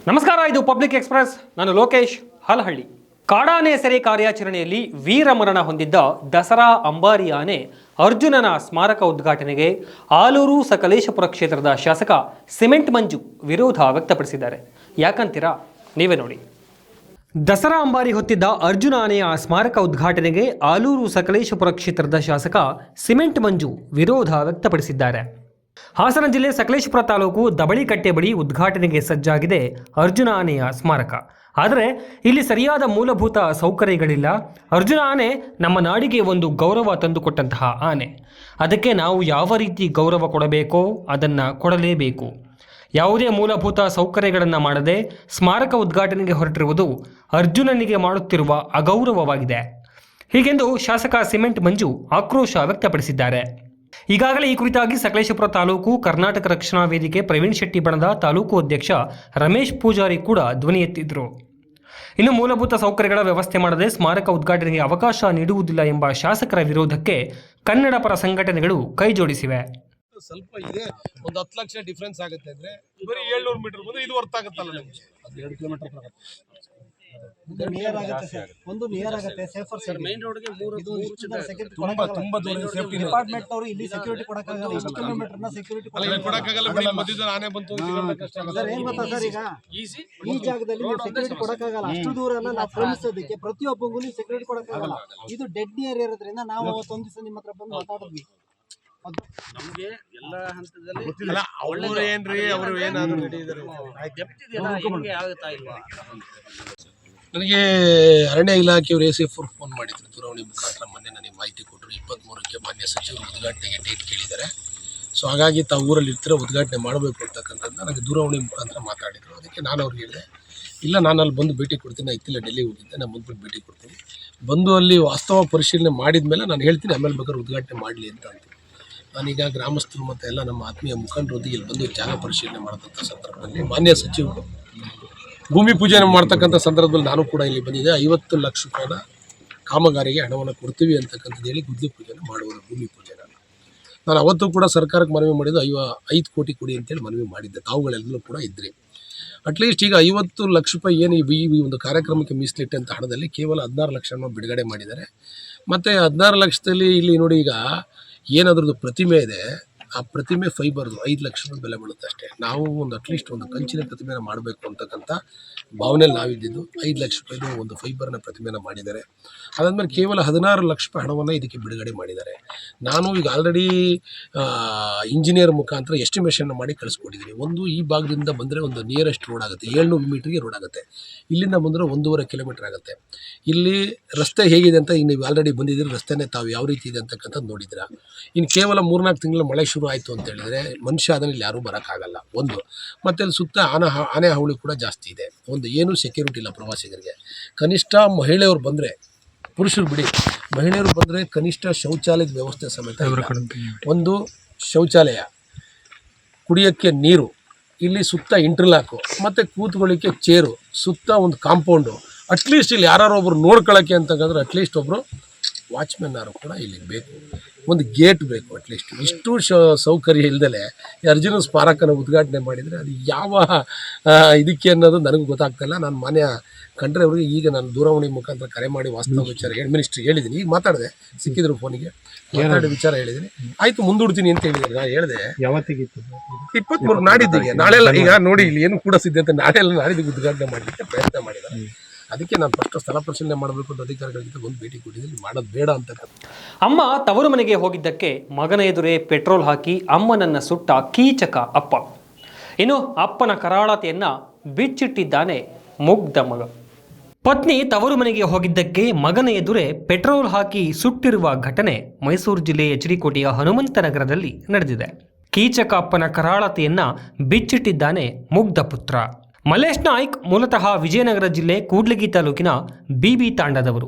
ನಮಸ್ಕಾರ, ಇದು public express. ನಾನು ಲೋಕೇಶ್ ಹಲಹಳ್ಳಿ. ಕಾಡಾನೆ ಸೆರೆ ಕಾರ್ಯಾಚರಣೆಯಲ್ಲಿ ವೀರಮರಣ ಹೊಂದಿದ್ದ ದಸರಾ ಅಂಬಾರಿ ಆನೆ ಅರ್ಜುನನ ಸ್ಮಾರಕ ಉದ್ಘಾಟನೆಗೆ ಆಲೂರು ಸಕಲೇಶಪುರ ಕ್ಷೇತ್ರದ ಶಾಸಕ ಸಿಮೆಂಟ್ ಮಂಜು ವಿರೋಧ ವ್ಯಕ್ತಪಡಿಸಿದ್ದಾರೆ. ಯಾಕಂತೀರಾ? ನೀವೇ ನೋಡಿ. ದಸರಾ ಅಂಬಾರಿ ಹೊತ್ತಿದ್ದ ಅರ್ಜುನ ಆನೆಯ ಸ್ಮಾರಕ ಉದ್ಘಾಟನೆಗೆ ಆಲೂರು ಸಕಲೇಶಪುರ ಕ್ಷೇತ್ರದ ಶಾಸಕ ಸಿಮೆಂಟ್ ಮಂಜು ವಿರೋಧ ವ್ಯಕ್ತಪಡಿಸಿದ್ದಾರೆ. ಹಾಸನ ಜಿಲ್ಲೆ ಸಕಲೇಶಪುರ ತಾಲೂಕು ದಬಳಿಕಟ್ಟೆ ಬಳಿ ಉದ್ಘಾಟನೆಗೆ ಸಜ್ಜಾಗಿದೆ ಅರ್ಜುನ ಆನೆಯ ಸ್ಮಾರಕ. ಆದರೆ ಇಲ್ಲಿ ಸರಿಯಾದ ಮೂಲಭೂತ ಸೌಕರ್ಯಗಳಿಲ್ಲ. ಅರ್ಜುನ ಆನೆ ನಮ್ಮ ನಾಡಿಗೆ ಒಂದು ಗೌರವ ತಂದುಕೊಟ್ಟಂತಹ ಆನೆ. ಅದಕ್ಕೆ ನಾವು ಯಾವ ರೀತಿ ಗೌರವ ಕೊಡಬೇಕೋ ಅದನ್ನು ಕೊಡಲೇಬೇಕು. ಯಾವುದೇ ಮೂಲಭೂತ ಸೌಕರ್ಯಗಳನ್ನು ಮಾಡದೆ ಸ್ಮಾರಕ ಉದ್ಘಾಟನೆಗೆ ಹೊರಟಿರುವುದು ಅರ್ಜುನನಿಗೆ ಮಾಡುತ್ತಿರುವ ಅಗೌರವವಾಗಿದೆ. ಹೀಗೆಂದು ಶಾಸಕ ಸಿಮೆಂಟ್ ಮಂಜು ಆಕ್ರೋಶ ವ್ಯಕ್ತಪಡಿಸಿದ್ದಾರೆ. ಈಗಾಗಲೇ ಈ ಕುರಿತಾಗಿ ಸಕಲೇಶಪುರ ತಾಲೂಕು ಕರ್ನಾಟಕ ರಕ್ಷಣಾ ವೇದಿಕೆ ಪ್ರವೀಣ್ ಶೆಟ್ಟಿ ಬಣದ ತಾಲೂಕು ಅಧ್ಯಕ್ಷ ರಮೇಶ್ ಪೂಜಾರಿ ಕೂಡ ಧ್ವನಿ ಎತ್ತಿದ್ರು. ಇನ್ನು ಮೂಲಭೂತ ಸೌಕರ್ಯಗಳ ವ್ಯವಸ್ಥೆ ಮಾಡದೆ ಸ್ಮಾರಕ ಉದ್ಘಾಟನೆಗೆ ಅವಕಾಶ ನೀಡುವುದಿಲ್ಲ ಎಂಬ ಶಾಸಕರ ವಿರೋಧಕ್ಕೆ ಕನ್ನಡ ಪರ ಸಂಘಟನೆಗಳು ಕೈ ಜೋಡಿಸಿವೆ. ಸ್ವಲ್ಪ ಇದೆ, ಒಂದು 10 ಲಕ್ಷ ಡಿಫರೆನ್ಸ್ ಆಗುತ್ತೆ ಅಂದ್ರೆ ಬರೀ 700 ಮೀಟರ್ ಬಂದ್ರೆ ಇದು ವರ್ತ್ ಆಗುತ್ತಲ್ಲ ನಿಮಗೆ. 2 ಕಿಲೋಮೀಟರ್ ಒಂದು ನಿಯರ್ ಆಗುತ್ತೆ. ಸೇಫರ್ ಸೈಡ್ ಮೇನ್ ರೋಡ್ ಗೆ ಸೆಕ್ಯೂರಿಟಿ ತುಂಬಾ ದೂರ ಸೇಫ್ಟಿ ಡಿಪಾರ್ಟ್ಮೆಂಟ್ ಅವರು ಇಲ್ಲಿ ಸೆಕ್ಯೂರಿಟಿ ಕೊಡಕ್ಕಾಗಲ್ಲ. ಇಷ್ಟು ಕಿಲೋಮೀಟರ್ ನ ಸೆಕ್ಯೂರಿಟಿ ಕೊಡಕ್ಕಾಗಲ್ಲ. ಬಿಡಿ, ಮಧ್ಯದಲ್ಲಿ ಆನೆ ಬಂತು ಕಷ್ಟ ಆಗುತ್ತೆ. ಸರ್, ಏನ್ ಗೊತ್ತಾ ಸರ್, ಈಗ ಈ ಜಾಗದಲ್ಲಿ ಸೆಕ್ಯೂರಿಟಿ ಕೊಡಕ್ಕಾಗಲ್ಲ. ಅಷ್ಟು ದೂರನ ನಾವು ಕ್ರಮಿಸೋದಕ್ಕೆ ಪ್ರತಿಯೊಬ್ಬಂಗೂ ಸೆಕ್ಯೂರಿಟಿ ಕೊಡಕ್ಕಾಗಲ್ಲ. ಇದು ಡೆಡ್ ನಿಯರ್ ಇರೋದ್ರಿಂದ ನಾವು ಅವತ್ತೊಂದು ದಿವಸ ನಿಮ್ಮ ಹತ್ರ ಬಂದು ಮಾತಾಡಿದ್ವಿ. ನಮ್ಗೆ ಎಲ್ಲ ಹಂತದಲ್ಲಿ ಅವ್ರು ಏನ್ರಿ, ಅವರು ಏನಾದ್ರು ರೆಡಿ ಇದಾರೆ. ಆಗುತ್ತಾ ಇಲ್ವಾ? ನನಗೆ ಅರಣ್ಯ ಇಲಾಖೆಯವರು ACF ಫೋನ್ ಮಾಡಿದ್ರು ದೂರವಾಣಿ ಮುಖಾಂತರ. ಮೊನ್ನೆ ನನಗೆ ಮಾಹಿತಿ ಕೊಟ್ಟರು. 23ಕ್ಕೆ ಮಾನ್ಯ ಸಚಿವರು ಉದ್ಘಾಟನೆಗೆ ಡೇಟ್ ಕೇಳಿದ್ದಾರೆ. ಸೊ ಹಾಗಾಗಿ ತಾವು ಊರಲ್ಲಿ ಇರ್ತಾರೆ, ಉದ್ಘಾಟನೆ ಮಾಡಬೇಕು ಅಂತಕ್ಕಂಥದ್ದು ನನಗೆ ದೂರವಾಣಿ ಮುಖಾಂತರ ಮಾತಾಡಿದರು. ಅದಕ್ಕೆ ನಾನು ಅವ್ರಿಗೆ ಹೇಳಿದೆ, ಇಲ್ಲ ನಾನು ಅಲ್ಲಿ ಬಂದು ಭೇಟಿ ಕೊಡ್ತೀನಿ. ನಾನು ಇತ್ತಿಲ್ಲ ಡೆಲ್ಲಿಗೆ ಹೋಗಿದ್ದೆ, ನಾನು ಬಂದುಬಿಟ್ಟು ಭೇಟಿ ಕೊಡ್ತೀನಿ. ಬಂದು ಅಲ್ಲಿ ವಾಸ್ತವ ಪರಿಶೀಲನೆ ಮಾಡಿದ ಮೇಲೆ ನಾನು ಹೇಳ್ತೀನಿ, ಆಮೇಲೆ ಬೇಕಾದ್ರೆ ಉದ್ಘಾಟನೆ ಮಾಡಲಿ ಅಂತ ಅಂತೀನಿ. ನಾನೀಗ ಗ್ರಾಮಸ್ಥರು ಮತ್ತು ಎಲ್ಲ ನಮ್ಮ ಆತ್ಮೀಯ ಮುಖಂಡರೊಂದಿಗೆ ಇಲ್ಲಿ ಬಂದು ಜಾಗ ಪರಿಶೀಲನೆ ಮಾಡತಕ್ಕಂಥ ಸಂದರ್ಭದಲ್ಲಿ ಮಾನ್ಯ ಸಚಿವರು ಭೂಮಿ ಪೂಜೆನ ಮಾಡ್ತಕ್ಕಂಥ ಸಂದರ್ಭದಲ್ಲಿ ನಾನು ಕೂಡ ಇಲ್ಲಿ ಬಂದಿದ್ದೆ. 50 ಲಕ್ಷ ರೂಪಾಯಿನ ಕಾಮಗಾರಿಗೆ ಹಣವನ್ನು ಕೊಡ್ತೀವಿ ಅಂತಕ್ಕಂಥದ್ದು ಹೇಳಿ ಗುದ್ಲಿ ಪೂಜೆನ ಮಾಡುವುದು, ಭೂಮಿ ಪೂಜೆನ. ನಾನು ಅವತ್ತು ಕೂಡ ಸರ್ಕಾರಕ್ಕೆ ಮನವಿ ಮಾಡಿದ್ದು 5 ಕೋಟಿ ಕೊಡಿ ಅಂತೇಳಿ ಮನವಿ ಮಾಡಿದ್ದೆ. ತಾವುಗಳೆಲ್ಲರೂ ಕೂಡ ಇದ್ರಿ. ಅಟ್ಲೀಸ್ಟ್ ಈಗ 50 ಲಕ್ಷ ರೂಪಾಯಿ ಏನು ಈ ಒಂದು ಕಾರ್ಯಕ್ರಮಕ್ಕೆ ಮೀಸಲಿಟ್ಟಂಥ ಹಣದಲ್ಲಿ ಕೇವಲ 16 ಲಕ್ಷವನ್ನು ಬಿಡುಗಡೆ ಮಾಡಿದ್ದಾರೆ. ಮತ್ತು 16 ಲಕ್ಷದಲ್ಲಿ ಇಲ್ಲಿ ನೋಡಿ, ಈಗ ಏನಾದ್ರದ್ದು ಪ್ರತಿಮೆ ಇದೆ, ಆ ಪ್ರತಿಮೆ ಫೈಬರ್ದು 5 ಲಕ್ಷ ರೂಪಾಯಿ ಬೆಲೆ ಬೀಳುತ್ತೆ ಅಷ್ಟೇ. ನಾವು ಒಂದು ಅಟ್ಲೀಸ್ಟ್ ಒಂದು ಕಂಚಿನ ಪ್ರತಿಮೆನ ಮಾಡಬೇಕು ಅಂತಕ್ಕಂಥ ಭಾವನೆಯಲ್ಲಿ ನಾವಿದ್ದಿದ್ದು. 5 ಲಕ್ಷ ರೂಪಾಯಿದು ಒಂದು ಫೈಬರ್ನ ಪ್ರತಿಮೆನ ಮಾಡಿದ್ದಾರೆ. ಅದಾದಮೇಲೆ ಕೇವಲ 16 ಲಕ್ಷ ರೂಪಾಯಿ ಹಣವನ್ನು ಇದಕ್ಕೆ ಬಿಡುಗಡೆ ಮಾಡಿದ್ದಾರೆ. ನಾನು ಈಗ ಆಲ್ರೆಡಿ ಇಂಜಿನಿಯರ್ ಮುಖಾಂತರ ಎಸ್ಟಿಮೇಷನ್ ಮಾಡಿ ಕಳಿಸ್ಕೊಟ್ಟಿದ್ದೀನಿ. ಒಂದು ಈ ಭಾಗದಿಂದ ಬಂದರೆ ಒಂದು ನಿಯರೆಸ್ಟ್ ರೋಡ್ ಆಗುತ್ತೆ, 700 ಮೀಟ್ರಿಗೆ ರೋಡ್ ಆಗುತ್ತೆ. ಇಲ್ಲಿಂದ ಬಂದರೆ 1.5 ಕಿಲೋಮೀಟರ್ ಆಗುತ್ತೆ. ಇಲ್ಲಿ ರಸ್ತೆ ಹೇಗಿದೆ ಅಂತ ಈಗ ನೀವು ಆಲ್ರೆಡಿ ಬಂದಿದ್ದೀರಿ. ರಸ್ತೆನೇ ತಾವು ಯಾವ ರೀತಿ ಇದೆ ಅಂತಕ್ಕಂಥದ್ದು ನೋಡಿದ್ದೀರಾ. ಇನ್ನು ಕೇವಲ 3-4 ತಿಂಗಳು ಮಳೆ ಶುರು ಆಯಿತು ಅಂತ ಹೇಳಿದರೆ ಮನುಷ್ಯ ಅದನ್ನು ಯಾರೂ ಬರೋಕ್ಕಾಗಲ್ಲ. ಒಂದು ಮತ್ತು ಅಲ್ಲಿ ಸುತ್ತ ಆನೆ ಹಾವಳಿ ಕೂಡ ಜಾಸ್ತಿ ಇದೆ. ಒಂದು ಏನೂ ಸೆಕ್ಯೂರಿಟಿ ಇಲ್ಲ ಪ್ರವಾಸಿಗರಿಗೆ. ಕನಿಷ್ಠ ಮಹಿಳೆಯರು ಬಂದರೆ, ಪುರುಷರು ಬಿಡಿ, ಮಹಿಳೆಯರು ಬಂದರೆ ಕನಿಷ್ಠ ಶೌಚಾಲಯದ ವ್ಯವಸ್ಥೆ ಸಮೇತ ಇಲ್ಲ. ಒಂದು ಶೌಚಾಲಯ, ಕುಡಿಯೋಕ್ಕೆ ನೀರು, ಇಲ್ಲಿ ಸುತ್ತ ಇಂಟರ್ಲಾಕು, ಮತ್ತು ಕೂತ್ಕೊಳ್ಳಿಕ್ಕೆ ಚೇರು, ಸುತ್ತ ಒಂದು ಕಾಂಪೌಂಡು. ಅಟ್ಲೀಸ್ಟ್ ಇಲ್ಲಿ ಯಾರು ಒಬ್ರು ನೋಡ್ಕೊಳ್ಳೋಕ್ಕೆ ಅಂತಂದ್ರೆ ಅಟ್ಲೀಸ್ಟ್ ಒಬ್ಬರು ವಾಚ್ಮೆನ್ ಯಾರು ಕೂಡ ಇಲ್ಲಿ ಬೇಕು. ಒಂದು ಗೇಟ್ ಬೇಕು ಅಟ್ಲೀಸ್ಟ್. ಇಷ್ಟು ಸೌಕರ್ಯ ಇಲ್ದಲೆ ಅರ್ಜುನ ಸ್ಮಾರಕನ ಉದ್ಘಾಟನೆ ಮಾಡಿದರೆ ಅದು ಯಾವ ಇದಕ್ಕೆ ಅನ್ನೋದು ನನಗೂ ಗೊತ್ತಾಗ್ತಾಯಿಲ್ಲ. ನಾನು ಮಾನ್ಯ ಕಂಡ್ರೆ ಅವರಿಗೆ ಈಗ ನಾನು ದೂರವಾಣಿ ಮುಖಾಂತರ ಕರೆ ಮಾಡಿ ವಾಸ್ತವ ವಿಚಾರ ಮಿನಿಸ್ಟ್ರಿಗೆ ಹೇಳಿದ್ದೀನಿ. ಈಗ ಮಾತಾಡಿದೆ, ಸಿಕ್ಕಿದ್ರು ಫೋನಿಗೆ ಮಾತಾಡಿ ವಿಚಾರ ಹೇಳಿದ್ದೀನಿ. ಆಯಿತು, ಮುಂದೂಡ್ತೀನಿ ಅಂತ ಹೇಳಿದ್ದೀನಿ. ನಾನು ಹೇಳಿದೆ ಯಾವತ್ತಿಗಿತ್ತು? 23 ನಾಡಿದ್ದಿಗೆ. ನಾಳೆಲ್ಲ ಈಗ ನೋಡಿ ಇಲ್ಲಿ ಏನು ಕೂಡ ಸಿದ್ಧತೆ ನಾಳೆಲ್ಲ ನಾಡಿದ್ದು ಉದ್ಘಾಟನೆ ಮಾಡಲಿಕ್ಕೆ ಪ್ರಯತ್ನ ಮಾಡಿದ್ದಾರೆ. ಅದಕ್ಕೆ ನಾನು ಫಸ್ಟ್ ಸ್ಥಳ ಪರಿಶೀಲನೆ ಮಾಡಬೇಕು ಅಂತ ಅಧಿಕಾರಿಗಳ ಜೊತೆ ಒಂದು ಭೇಟಿ ಕೊಟ್ಟಿದ್ದೀನಿ. ಮಾಡೋದು ಬೇಡ ಅಂತ. ಅಮ್ಮ ತವರು ಮನೆಗೆ ಹೋಗಿದ್ದಕ್ಕೆ ಮಗನ ಎದುರೇ ಪೆಟ್ರೋಲ್ ಹಾಕಿ ಅಮ್ಮನನ್ನ ಸುಟ್ಟ ಕೀಚಕ ಅಪ್ಪ. ಇನ್ನು ಅಪ್ಪನ ಕರಾಳತೆಯನ್ನ ಬಿಚ್ಚಿಟ್ಟಿದ್ದಾನೆ ಮುಗ್ಧ ಮಗ. ಪತ್ನಿ ತವರು ಮನೆಗೆ ಹೋಗಿದ್ದಕ್ಕೆ ಮಗನ ಎದುರೇ ಪೆಟ್ರೋಲ್ ಹಾಕಿ ಸುಟ್ಟಿರುವ ಘಟನೆ ಮೈಸೂರು ಜಿಲ್ಲೆ ಎಚ್ಡಿಕೋಟೆಯ ಹನುಮಂತನಗರದಲ್ಲಿ ನಡೆದಿದೆ. ಕೀಚಕ ಅಪ್ಪನ ಕರಾಳತೆಯನ್ನ ಬಿಚ್ಚಿಟ್ಟಿದ್ದಾನೆ ಮುಗ್ಧ ಪುತ್ರ. ಮಲ್ಲೇಶ್ ನಾಯ್ಕ್ ಮೂಲತಃ ವಿಜಯನಗರ ಜಿಲ್ಲೆ ಕೂಡ್ಲಿಗಿ ತಾಲೂಕಿನ ಬಿಬಿ ತಾಂಡದವರು.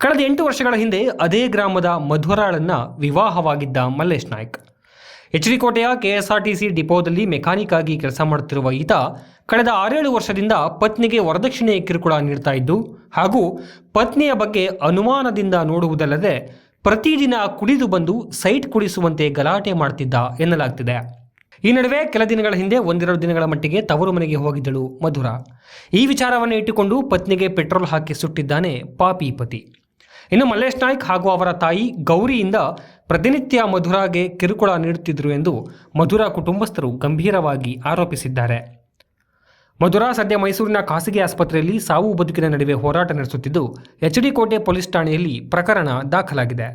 ಕಳೆದ 8 ವರ್ಷಗಳ ಹಿಂದೆ ಅದೇ ಗ್ರಾಮದ ಮಧ್ವರಾಳನ್ನ ವಿವಾಹವಾಗಿದ್ದ ಮಲ್ಲೇಶ್ ನಾಯ್ಕ್ ಎಚ್ಡಿಕೋಟೆಯ KSRTC ಡಿಪೋದಲ್ಲಿ ಮೆಕ್ಯಾನಿಕ್ ಆಗಿ ಕೆಲಸ ಮಾಡುತ್ತಿರುವ ಈತ ಕಳೆದ 6-7 ವರ್ಷದಿಂದ ಪತ್ನಿಗೆ ವರದಕ್ಷಿಣೆ ಕಿರುಕುಳ ನೀಡ್ತಾ ಇದ್ದು ಹಾಗೂ ಪತ್ನಿಯ ಬಗ್ಗೆ ಅನುಮಾನದಿಂದ ನೋಡುವುದಲ್ಲದೆ ಪ್ರತಿದಿನ ಕುಡಿದು ಬಂದು ಸೈಟ್ ಕುಡಿಸುವಂತೆ ಗಲಾಟೆ ಮಾಡ್ತಿದ್ದ ಎನ್ನಲಾಗ್ತಿದೆ. ಈ ನಡುವೆ ಕೆಲ ದಿನಗಳ ಹಿಂದೆ ಒಂದೆರಡು ದಿನಗಳ ಮಟ್ಟಿಗೆ ತವರು ಮನೆಗೆ ಹೋಗಿದ್ದಳು ಮಧುರಾ. ಈ ವಿಚಾರವನ್ನು ಇಟ್ಟುಕೊಂಡು ಪತ್ನಿಗೆ ಪೆಟ್ರೋಲ್ ಹಾಕಿ ಸುಟ್ಟಿದ್ದಾನೆ ಪಾಪಿ ಪತಿ. ಇನ್ನು ಮಲ್ಲೇಶ್ ನಾಯ್ಕ್ ಹಾಗೂ ಅವರ ತಾಯಿ ಗೌರಿಯಿಂದ ಪ್ರತಿನಿತ್ಯ ಮಧುರಾಗೆ ಕಿರುಕುಳ ನೀಡುತ್ತಿದ್ದರು ಎಂದು ಮಧುರಾ ಕುಟುಂಬಸ್ಥರು ಗಂಭೀರವಾಗಿ ಆರೋಪಿಸಿದ್ದಾರೆ. ಮಧುರಾ ಸದ್ಯ ಮೈಸೂರಿನ ಖಾಸಗಿ ಆಸ್ಪತ್ರೆಯಲ್ಲಿ ಸಾವು ಬದುಕಿನ ನಡುವೆ ಹೋರಾಟ ನಡೆಸುತ್ತಿದ್ದು ಎಚ್ಡಿ ಕೋಟೆ ಪೊಲೀಸ್ ಠಾಣೆಯಲ್ಲಿ ಪ್ರಕರಣ ದಾಖಲಾಗಿದೆ.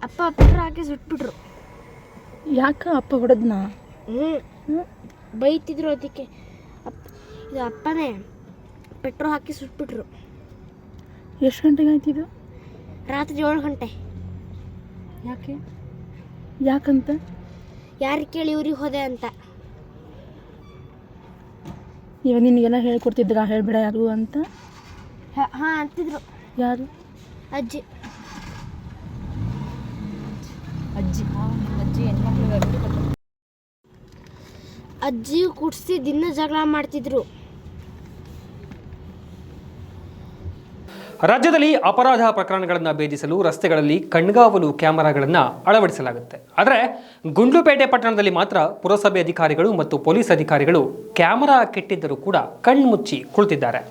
ಅಪ್ಪ ಪೆಟ್ರೋಲ್ ಹಾಕಿ ಸುಟ್ಬಿಟ್ರು. ಯಾಕ ಅಪ್ಪ ಹೊಡೆದ್ನ? ಬೈತಿದ್ರು ಅದಕ್ಕೆ. ಇದು ಅಪ್ಪನೇ ಪೆಟ್ರೋಲ್ ಹಾಕಿ ಸುಟ್ಬಿಟ್ರು. ಎಷ್ಟು ಗಂಟೆಗೆ ಆಯ್ತಿದ್ದು? ರಾತ್ರಿ 7 ಗಂಟೆ. ಯಾಕಂತ? ಯಾರಿಗೆ ಕೇಳಿ ಊರಿಗೆ ಹೋದೆ ಅಂತ. ಇವಾಗ ನಿನಗೆಲ್ಲ ಹೇಳ್ಕೊಡ್ತಿದ್ರ ಹೇಳ್ಬೇಡ ಯಾರು ಅಂತ? ಹಾಂ ಅಂತಿದ್ರು. ಯಾರು? ಅಜ್ಜಿ. ಅಜ್ಜಿ ಕುಡ್ಸಿ ದಿನ ಜಗಳ ಮಾಡ್ತಿದ್ರು. ರಾಜ್ಯದಲ್ಲಿ ಅಪರಾಧ ಪ್ರಕರಣಗಳನ್ನು ಭೇದಿಸಲು ರಸ್ತೆಗಳಲ್ಲಿ ಕಣ್ಗಾವಲು ಕ್ಯಾಮೆರಾಗಳನ್ನು ಅಳವಡಿಸಲಾಗುತ್ತೆ. ಆದರೆ ಗುಂಡ್ಲುಪೇಟೆ ಪಟ್ಟಣದಲ್ಲಿ ಮಾತ್ರ ಪುರಸಭೆ ಅಧಿಕಾರಿಗಳು ಮತ್ತು ಪೊಲೀಸ್ ಅಧಿಕಾರಿಗಳು ಕ್ಯಾಮೆರಾ ಕೆಟ್ಟಿದ್ದರೂ ಕೂಡ ಕಣ್ಮುಚ್ಚಿ ಕುಳಿತಿದ್ದಾರೆ.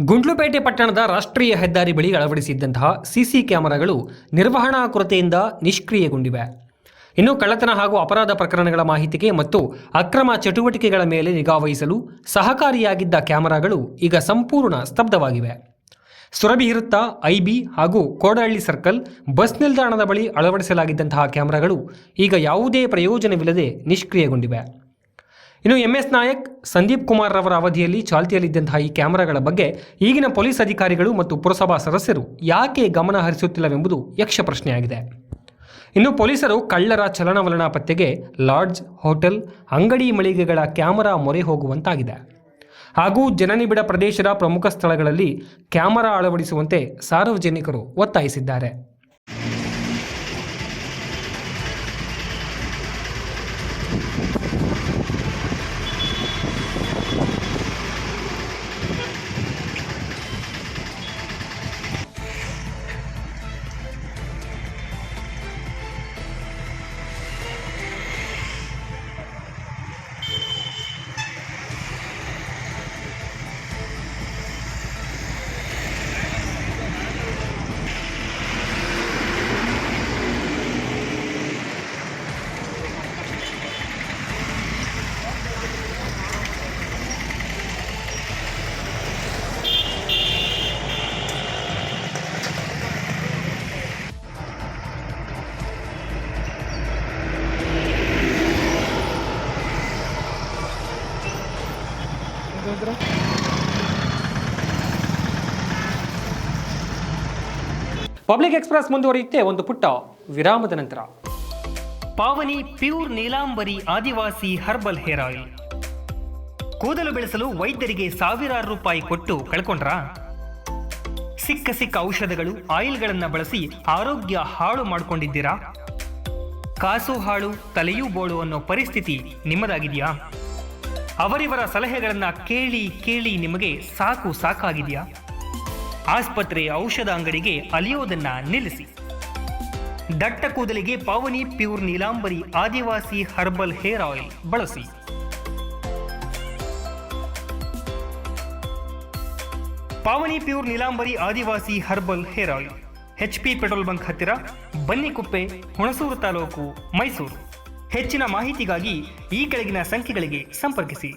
ಗುಂಡ್ಲುಪೇಟೆ ಪಟ್ಟಣದ ರಾಷ್ಟ್ರೀಯ ಹೆದ್ದಾರಿ ಬಳಿ ಅಳವಡಿಸಿದ್ದಂತಹ ಸಿಸಿ ಕ್ಯಾಮೆರಾಗಳು ನಿರ್ವಹಣಾ ಕೊರತೆಯಿಂದ ನಿಷ್ಕ್ರಿಯಗೊಂಡಿವೆ. ಇನ್ನು ಕಳ್ಳತನ ಹಾಗೂ ಅಪರಾಧ ಪ್ರಕರಣಗಳ ಮಾಹಿತಿಗೆ ಮತ್ತು ಅಕ್ರಮ ಚಟುವಟಿಕೆಗಳ ಮೇಲೆ ನಿಗಾವಹಿಸಲು ಸಹಕಾರಿಯಾಗಿದ್ದ ಕ್ಯಾಮೆರಾಗಳು ಈಗ ಸಂಪೂರ್ಣ ಸ್ತಬ್ಧವಾಗಿವೆ. ಸುರಭಿ ಇರುತ್ತ ಐಬಿ ಹಾಗೂ ಕೋಡಹಳ್ಳಿ ಸರ್ಕಲ್ ಬಸ್ ನಿಲ್ದಾಣದ ಬಳಿ ಅಳವಡಿಸಲಾಗಿದ್ದಂತಹ ಕ್ಯಾಮೆರಾಗಳು ಈಗ ಯಾವುದೇ ಪ್ರಯೋಜನವಿಲ್ಲದೆ ನಿಷ್ಕ್ರಿಯಗೊಂಡಿವೆ. ಇನ್ನು MS ನಾಯಕ್, ಸಂದೀಪ್ ಕುಮಾರ್ ರವರ ಅವಧಿಯಲ್ಲಿ ಚಾಲ್ತಿಯಲ್ಲಿದ್ದಂತಹ ಈ ಕ್ಯಾಮೆರಾಗಳ ಬಗ್ಗೆ ಈಗಿನ ಪೊಲೀಸ್ ಅಧಿಕಾರಿಗಳು ಮತ್ತು ಪುರಸಭಾ ಸದಸ್ಯರು ಯಾಕೆ ಗಮನ ಹರಿಸುತ್ತಿಲ್ಲವೆಂಬುದು ಯಕ್ಷ ಪ್ರಶ್ನೆಯಾಗಿದೆ. ಇನ್ನು ಪೊಲೀಸರು ಕಳ್ಳರ ಚಲನವಲನ ಪತ್ತೆಗೆ ಲಾಡ್ಜ್, ಹೋಟೆಲ್, ಅಂಗಡಿ ಮಳಿಗೆಗಳ ಕ್ಯಾಮೆರಾ ಮೊರೆ ಹೋಗುವಂತಾಗಿದೆ. ಹಾಗೂ ಜನನಿಬಿಡ ಪ್ರದೇಶದ ಪ್ರಮುಖ ಸ್ಥಳಗಳಲ್ಲಿ ಕ್ಯಾಮೆರಾ ಅಳವಡಿಸುವಂತೆ ಸಾರ್ವಜನಿಕರು ಒತ್ತಾಯಿಸಿದ್ದಾರೆ. ಪಬ್ಲಿಕ್ ಎಕ್ಸ್ಪ್ರೆಸ್ ಮುಂದುವರಿಯುತ್ತೆ ಒಂದು ಪುಟ್ಟ ವಿರಾಮದ ನಂತರ. ಪಾವನಿ pure Neelambari Adivasi herbal hair oil. ಕೂದಲು ಬೆಳೆಸಲು ವೈದ್ಯರಿಗೆ ಸಾವಿರಾರು ರೂಪಾಯಿ ಕೊಟ್ಟು ಕಳ್ಕೊಂಡ್ರಾ? ಸಿಕ್ಕ ಔಷಧಗಳು, ಆಯಿಲ್ಗಳನ್ನು ಬಳಸಿ ಆರೋಗ್ಯ ಹಾಳು ಮಾಡಿಕೊಂಡಿದ್ದೀರಾ? ಕಾಸು ಹಾಳು, ತಲೆಯೂ ಬೋಳು ಅನ್ನೋ ಪರಿಸ್ಥಿತಿ ನಿಮ್ಮದಾಗಿದೆಯಾ? ಅವರಿವರ ಸಲಹೆಗಳನ್ನು ಕೇಳಿ ನಿಮಗೆ ಸಾಕಾಗಿದೆಯಾ? ಆಸ್ಪತ್ರೆ, ಔಷಧ ಅಂಗಡಿಗೆ ಅಲಿಯೋದನ್ನ ನಿಲ್ಲಿಸಿ. ದಟ್ಟ ಕೂದಲಿಗೆ Pavani pure Neelambari Adivasi herbal hair oil ಬಳಸಿ. Pavani pure Neelambari Adivasi herbal hair oil HP petrol bunk ಹತ್ತಿರ, ಬನ್ನಿಕುಪ್ಪೆ, ಹುಣಸೂರು ತಾಲೂಕು, ಮೈಸೂರು. ಹೆಚ್ಚಿನ ಮಾಹಿತಿಗಾಗಿ ಈ ಕೆಳಗಿನ ಸಂಖ್ಯೆಗಳಿಗೆ ಸಂಪರ್ಕಿಸಿ.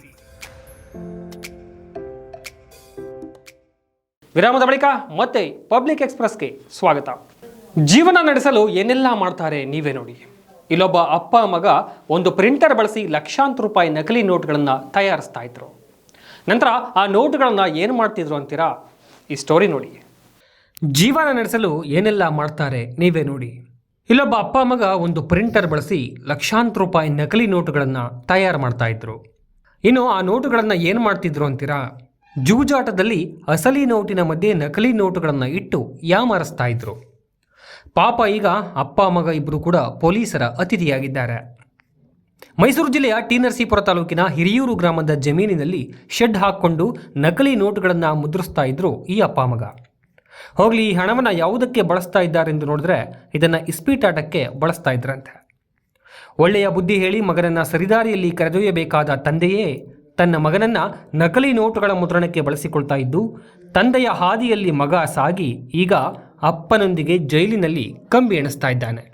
ವಿರಾಮದ ಬಳಿಕ ಮತ್ತೆ ಪಬ್ಲಿಕ್ ಎಕ್ಸ್ಪ್ರೆಸ್ಗೆ ಸ್ವಾಗತ. ಜೀವನ ನಡೆಸಲು ಏನೆಲ್ಲ ಮಾಡ್ತಾರೆ ನೀವೇ ನೋಡಿ. ಇಲ್ಲೊಬ್ಬ ಅಪ್ಪ ಮಗ ಒಂದು ಪ್ರಿಂಟರ್ ಬಳಸಿ ಲಕ್ಷಾಂತರ ರೂಪಾಯಿ ನಕಲಿ ನೋಟ್ಗಳನ್ನು ತಯಾರಿಸ್ತಾ ಇದ್ರು. ನಂತರ ಆ ನೋಟ್ಗಳನ್ನು ಏನು ಮಾಡ್ತಿದ್ರು ಅಂತೀರಾ? ಈ ಸ್ಟೋರಿ ನೋಡಿ. ಜೀವನ ನಡೆಸಲು ಏನೆಲ್ಲ ಮಾಡ್ತಾರೆ ನೀವೇ ನೋಡಿ. ಇಲ್ಲೊಬ್ಬ ಅಪ್ಪ ಮಗ ಒಂದು ಪ್ರಿಂಟರ್ ಬಳಸಿ ಲಕ್ಷಾಂತರ ರೂಪಾಯಿ ನಕಲಿ ನೋಟುಗಳನ್ನು ತಯಾರು ಮಾಡ್ತಾ ಇದ್ರು. ಇನ್ನು ಆ ನೋಟುಗಳನ್ನು ಏನು ಮಾಡ್ತಿದ್ರು ಅಂತೀರಾ? ಜೂಜಾಟದಲ್ಲಿ ಅಸಲಿ ನೋಟಿನ ಮಧ್ಯೆ ನಕಲಿ ನೋಟುಗಳನ್ನು ಇಟ್ಟು ಯಾಮಾರಿಸ್ತಾ ಇದ್ರು. ಪಾಪ ಈಗ ಅಪ್ಪ ಮಗ ಇಬ್ಬರು ಕೂಡ ಪೊಲೀಸರ ಅತಿಥಿಯಾಗಿದ್ದಾರೆ. ಮೈಸೂರು ಜಿಲ್ಲೆಯ ಟಿ ನರಸೀಪುರ ತಾಲೂಕಿನ ಹಿರಿಯೂರು ಗ್ರಾಮದ ಜಮೀನಿನಲ್ಲಿ ಶೆಡ್ ಹಾಕ್ಕೊಂಡು ನಕಲಿ ನೋಟುಗಳನ್ನು ಮುದ್ರಿಸ್ತಾ ಇದ್ರು ಈ ಅಪ್ಪ ಮಗ. ಹೋಗ್ಲಿ, ಈ ಹಣವನ್ನು ಯಾವುದಕ್ಕೆ ಬಳಸ್ತಾ ಇದ್ದಾರೆಂದು ನೋಡಿದ್ರೆ ಇದನ್ನು ಇಸ್ಪೀಟಾಟಕ್ಕೆ ಬಳಸ್ತಾ ಇದ್ರಂತೆ. ಒಳ್ಳೆಯ ಬುದ್ಧಿ ಹೇಳಿ ಮಗನನ್ನ ಸರಿದಾರಿಯಲ್ಲಿ ಕರೆದೊಯ್ಯಬೇಕಾದ ತಂದೆಯೇ ತನ್ನ ಮಗನನ್ನ ನಕಲಿ ನೋಟುಗಳ ಮುದ್ರಣಕ್ಕೆ ಬಳಸಿಕೊಳ್ತಾ ಇದ್ದು, ತಂದೆಯ ಹಾದಿಯಲ್ಲಿ ಮಗ ಸಾಗಿ ಈಗ ಅಪ್ಪನೊಂದಿಗೆ ಜೈಲಿನಲ್ಲಿ ಕಂಬಿ ಎಣಿಸ್ತಾ ಇದ್ದಾನೆ.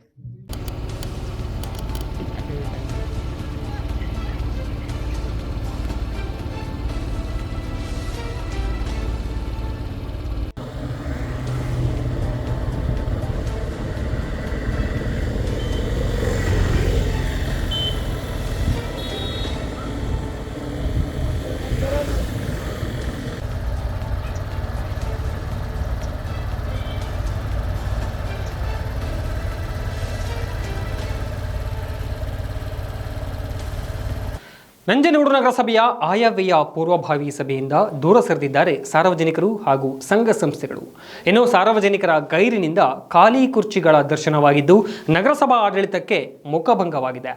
ನಂಜನಗೂಡು ನಗರಸಭೆಯ ಆಯವ್ಯಯ ಪೂರ್ವಭಾವಿ ಸಭೆಯಿಂದ ದೂರ ಸರಿದಿದ್ದಾರೆ ಸಾರ್ವಜನಿಕರು ಹಾಗೂ ಸಂಘ ಸಂಸ್ಥೆಗಳು. ಇನ್ನು ಸಾರ್ವಜನಿಕರ ಗೈರಿನಿಂದ ಖಾಲಿ ಕುರ್ಚಿಗಳ ದರ್ಶನವಾಗಿದ್ದು ನಗರಸಭಾ ಆಡಳಿತಕ್ಕೆ ಮುಖಭಂಗವಾಗಿದೆ.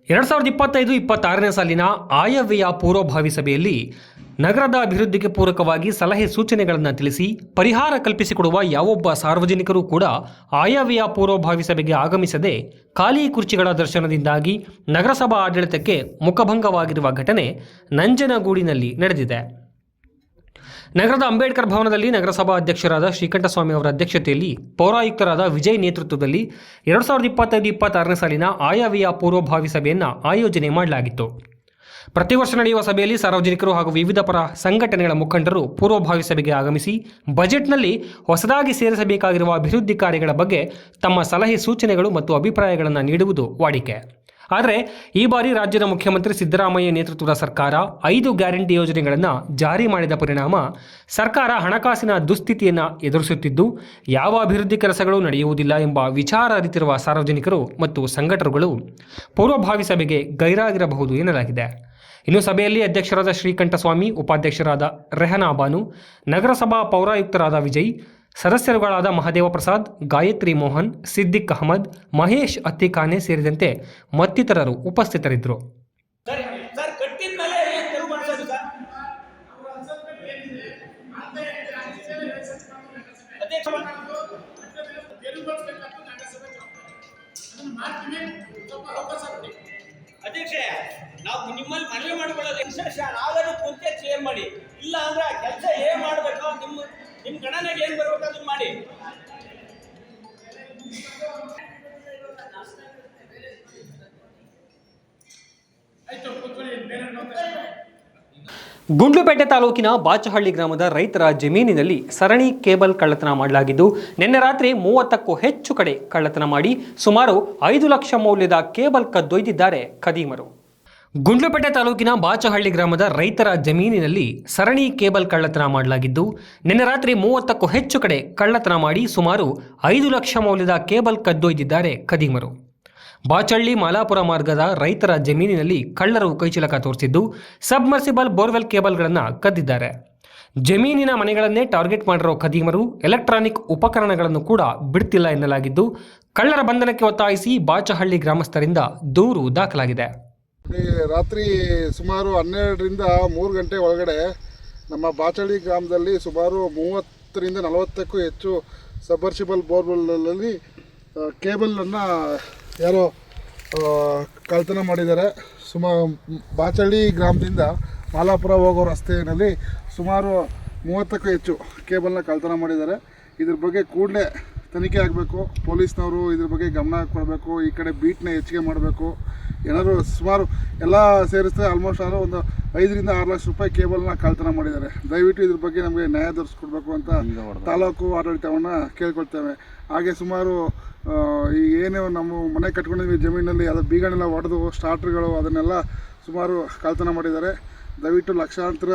2025-26ನೇ ಸಾಲಿನ ಆಯವ್ಯಯ ಪೂರ್ವಭಾವಿ ಸಭೆಯಲ್ಲಿ ನಗರದ ಅಭಿವೃದ್ಧಿಗೆ ಪೂರಕವಾಗಿ ಸಲಹೆ ಸೂಚನೆಗಳನ್ನು ತಿಳಿಸಿ ಪರಿಹಾರ ಕಲ್ಪಿಸಿಕೊಡುವ ಯಾವೊಬ್ಬ ಸಾರ್ವಜನಿಕರು ಕೂಡ ಆಯವ್ಯಯ ಪೂರ್ವಭಾವಿ ಸಭೆಗೆ ಆಗಮಿಸದೆ ಖಾಲಿ ಕುರ್ಚಿಗಳ ದರ್ಶನದಿಂದಾಗಿ ನಗರಸಭಾ ಆಡಳಿತಕ್ಕೆ ಮುಖಭಂಗವಾಗಿರುವ ಘಟನೆ ನಂಜನಗೂಡಿನಲ್ಲಿ ನಡೆದಿದೆ. ನಗರದ ಅಂಬೇಡ್ಕರ್ ಭವನದಲ್ಲಿ ನಗರಸಭಾ ಅಧ್ಯಕ್ಷರಾದ ಶ್ರೀಕಂಠಸ್ವಾಮಿ ಅವರ ಅಧ್ಯಕ್ಷತೆಯಲ್ಲಿ ಪೌರಾಯುಕ್ತರಾದ ವಿಜಯ್ ನೇತೃತ್ವದಲ್ಲಿ 2025-26ನೇ ಸಾಲಿನ ಆಯವ್ಯಯ ಪೂರ್ವಭಾವಿ ಸಭೆಯನ್ನು ಆಯೋಜನೆ ಮಾಡಲಾಗಿತ್ತು. ಪ್ರತಿ ವರ್ಷ ನಡೆಯುವ ಸಭೆಯಲ್ಲಿ ಸಾರ್ವಜನಿಕರು ಹಾಗೂ ವಿವಿಧ ಪರ ಸಂಘಟನೆಗಳ ಮುಖಂಡರು ಪೂರ್ವಭಾವಿ ಸಭೆಗೆ ಆಗಮಿಸಿ ಬಜೆಟ್ನಲ್ಲಿ ಹೊಸದಾಗಿ ಸೇರಿಸಬೇಕಾಗಿರುವ ಅಭಿವೃದ್ಧಿ ಕಾರ್ಯಗಳ ಬಗ್ಗೆ ತಮ್ಮ ಸಲಹೆ ಸೂಚನೆಗಳು ಮತ್ತು ಅಭಿಪ್ರಾಯಗಳನ್ನು ನೀಡುವುದು ವಾಡಿಕೆ. ಆದರೆ ಈ ಬಾರಿ ರಾಜ್ಯದ ಮುಖ್ಯಮಂತ್ರಿ ಸಿದ್ದರಾಮಯ್ಯ ನೇತೃತ್ವದ ಸರ್ಕಾರ 5 ಗ್ಯಾರಂಟಿ ಯೋಜನೆಗಳನ್ನು ಜಾರಿ ಮಾಡಿದ ಪರಿಣಾಮ ಸರ್ಕಾರ ಹಣಕಾಸಿನ ದುಸ್ಥಿತಿಯನ್ನು ಎದುರಿಸುತ್ತಿದ್ದು ಯಾವ ಅಭಿವೃದ್ಧಿ ಕೆಲಸಗಳು ನಡೆಯುವುದಿಲ್ಲ ಎಂಬ ವಿಚಾರ ಅರಿತಿರುವ ಸಾರ್ವಜನಿಕರು ಮತ್ತು ಸಂಘಟನೆಗಳು ಪೂರ್ವಭಾವಿ ಸಭೆಗೆ ಗೈರಾಗಿರಬಹುದು ಎನ್ನಲಾಗಿದೆ. ಇನ್ನು ಸಭೆಯಲ್ಲಿ ಅಧ್ಯಕ್ಷರಾದ ಶ್ರೀಕಂಠಸ್ವಾಮಿ, ಉಪಾಧ್ಯಕ್ಷರಾದ ರೆಹನಾ ಬಾನು, ನಗರಸಭಾ ಪೌರಾಯುಕ್ತರಾದ ವಿಜಯ್, ಸದಸ್ಯರುಗಳಾದ ಮಹದೇವ ಪ್ರಸಾದ್, ಗಾಯತ್ರಿ ಮೋಹನ್, ಸಿದ್ದಿಕ್ ಅಹಮದ್, ಮಹೇಶ್ ಅತ್ತಿಖಾನೆ ಸೇರಿದಂತೆ ಮತ್ತಿತರರು ಉಪಸ್ಥಿತರಿದ್ದರು. ಅಧ್ಯಕ್ಷ, ನಾವು ನಿಮ್ಮಲ್ಲಿ ಮನವಿ ಮಾಡಿಕೊಳ್ಳೋದು ನಾವೇನು ಕುಂತೆ ಚೇರ್ ಮಾಡಿ, ಇಲ್ಲ ಅಂದ್ರೆ ಆ ಕೆಲಸ ಏನ್ ಮಾಡ್ಬೇಕು, ನಿಮ್ಮ ಗಣನೆಗೆ ಏನ್ ಬರ್ಬೇಕು ಅದನ್ನ ಮಾಡಿ. ಗುಂಡ್ಲುಪೇಟೆ ತಾಲೂಕಿನ ಬಾಚಹಳ್ಳಿ ಗ್ರಾಮದ ರೈತರ ಜಮೀನಿನಲ್ಲಿ ಸರಣಿ ಕೇಬಲ್ ಕಳ್ಳತನ ಮಾಡಲಾಗಿದ್ದು, ನಿನ್ನೆ ರಾತ್ರಿ 30ಕ್ಕೂ ಹೆಚ್ಚು ಕಡೆ ಕಳ್ಳತನ ಮಾಡಿ ಸುಮಾರು 5 ಲಕ್ಷ ಮೌಲ್ಯದ ಕೇಬಲ್ ಕದ್ದೊಯ್ದಿದ್ದಾರೆ ಖದೀಮರು. ಗುಂಡ್ಲುಪೇಟೆ ತಾಲೂಕಿನ ಬಾಚಹಳ್ಳಿ ಗ್ರಾಮದ ರೈತರ ಜಮೀನಿನಲ್ಲಿ ಸರಣಿ ಕೇಬಲ್ ಕಳ್ಳತನ ಮಾಡಲಾಗಿದ್ದು, ನಿನ್ನೆ ರಾತ್ರಿ 30ಕ್ಕೂ ಹೆಚ್ಚು ಕಡೆ ಕಳ್ಳತನ ಮಾಡಿ ಸುಮಾರು 5 ಲಕ್ಷ ಮೌಲ್ಯದ ಕೇಬಲ್ ಕದ್ದೊಯ್ದಿದ್ದಾರೆ ಖದೀಮರು. ಬಾಚಹಳ್ಳಿ ಮಾಲಾಪುರ ಮಾರ್ಗದ ರೈತರ ಜಮೀನಿನಲ್ಲಿ ಕಳ್ಳರು ಕೈಚಲಕ ತೋರಿಸಿದ್ದು ಸಬ್ಮರ್ಸಿಬಲ್ ಬೋರ್ವೆಲ್ ಕೇಬಲ್ಗಳನ್ನು ಕದ್ದಿದ್ದಾರೆ. ಜಮೀನಿನ ಮನೆಗಳನ್ನೇ ಟಾರ್ಗೆಟ್ ಮಾಡಿರೋ ಖದೀಮರು ಎಲೆಕ್ಟ್ರಾನಿಕ್ ಉಪಕರಣಗಳನ್ನು ಕೂಡ ಬಿಡ್ತಿಲ್ಲ ಎನ್ನಲಾಗಿದ್ದು, ಕಳ್ಳರ ಬಂಧನಕ್ಕೆ ಒತ್ತಾಯಿಸಿ ಬಾಚಹಳ್ಳಿ ಗ್ರಾಮಸ್ಥರಿಂದ ದೂರು ದಾಖಲಾಗಿದೆ. ರಾತ್ರಿ ಸುಮಾರು 12ರಿಂದ 3 ಗಂಟೆ ಒಳಗಡೆ ನಮ್ಮ ಬಾಚಹಳ್ಳಿ ಗ್ರಾಮದಲ್ಲಿ ಸುಮಾರು 30ರಿಂದ 40ಕ್ಕೂ ಹೆಚ್ಚು ಸಬ್ಮರ್ಸಿಬಲ್ ಬೋರ್ವೆಲ್ನಲ್ಲಿ ಕೇಬಲನ್ನು ಯಾರೋ ಕಳ್ಳತನ ಮಾಡಿದ್ದಾರೆ. ಬಾಚಹಳ್ಳಿ ಗ್ರಾಮದಿಂದ ಮಾಲಾಪುರ ಹೋಗೋ ರಸ್ತೆಯಲ್ಲಿ ಸುಮಾರು 30ಕ್ಕೂ ಹೆಚ್ಚು ಕೇಬಲ್ನ ಕಳ್ಳತನ ಮಾಡಿದ್ದಾರೆ. ಇದ್ರ ಬಗ್ಗೆ ಕೂಡಲೇ ತನಿಖೆ ಆಗಬೇಕು. ಪೊಲೀಸ್ನವರು ಇದ್ರ ಬಗ್ಗೆ ಗಮನ ಕೊಡಬೇಕು. ಈ ಕಡೆ ಬೀಟ್ನ ಹೆಚ್ಚಿಗೆ ಮಾಡಬೇಕು. ಏನಾದರೂ ಸುಮಾರು ಎಲ್ಲ ಸೇರಿಸಿದ್ರೆ ಆಲ್ಮೋಸ್ಟ್ ಆದರೂ ಒಂದು 5ರಿಂದ 6 ಲಕ್ಷ ರೂಪಾಯಿ ಕೇಬಲ್ನ ಕಳ್ಳತನ ಮಾಡಿದ್ದಾರೆ. ದಯವಿಟ್ಟು ಇದ್ರ ಬಗ್ಗೆ ನಮಗೆ ನ್ಯಾಯ ದೊರಕಿಸ್ಕೊಡ್ಬೇಕು ಅಂತ ತಾಲೂಕು ಆಡಳಿತವನ್ನು ಕೇಳ್ಕೊಳ್ತೇವೆ. ಹಾಗೆ ಸುಮಾರು ಈಗ ಏನು ನಮ್ಮ ಮನೆ ಕಟ್ಕೊಂಡಿದ್ವಿ ಜಮೀನಲ್ಲಿ ಅದು ಬೀಗನೆಲ್ಲ ಒಡೆದು ಸ್ಟಾರ್ಟ್ರ್ಗಳು ಅದನ್ನೆಲ್ಲ ಸುಮಾರು ಕಳ್ಳತನ ಮಾಡಿದ್ದಾರೆ. ದಯವಿಟ್ಟು ಲಕ್ಷಾಂತರ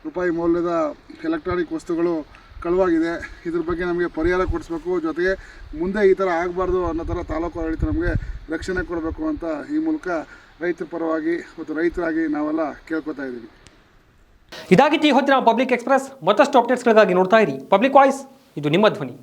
ರೂಪಾಯಿ ಮೌಲ್ಯದ ಎಲೆಕ್ಟ್ರಾನಿಕ್ ವಸ್ತುಗಳು ಕಳುವಾಗಿದೆ. ಇದ್ರ ಬಗ್ಗೆ ನಮಗೆ ಪರಿಹಾರ ಕೊಡಿಸ್ಬೇಕು. ಜೊತೆಗೆ ಮುಂದೆ ಈ ಥರ ಆಗಬಾರ್ದು ಅನ್ನೋ ಥರ ತಾಲೂಕು ಆಡಳಿತ ನಮಗೆ ರಕ್ಷಣೆ ಕೊಡಬೇಕು ಅಂತ ಈ ಮೂಲಕ ರೈತರ ಪರವಾಗಿ ಮತ್ತು ರೈತರಾಗಿ ನಾವೆಲ್ಲ ಕೇಳ್ಕೊತಾ ಇದ್ದೀವಿ. ಇದಾಗಿತ್ತು ಈ ಹೊತ್ತಿನ ಪಬ್ಲಿಕ್ ಎಕ್ಸ್ಪ್ರೆಸ್. ಮತ್ತಷ್ಟು ಅಪ್ಡೇಟ್ಸ್ಗಳಿಗಾಗಿ ನೋಡ್ತಾ ಇರಿ ಪಬ್ಲಿಕ್ ವಾಯ್ಸ್. ಇದು ನಿಮ್ಮ ಧ್ವನಿ.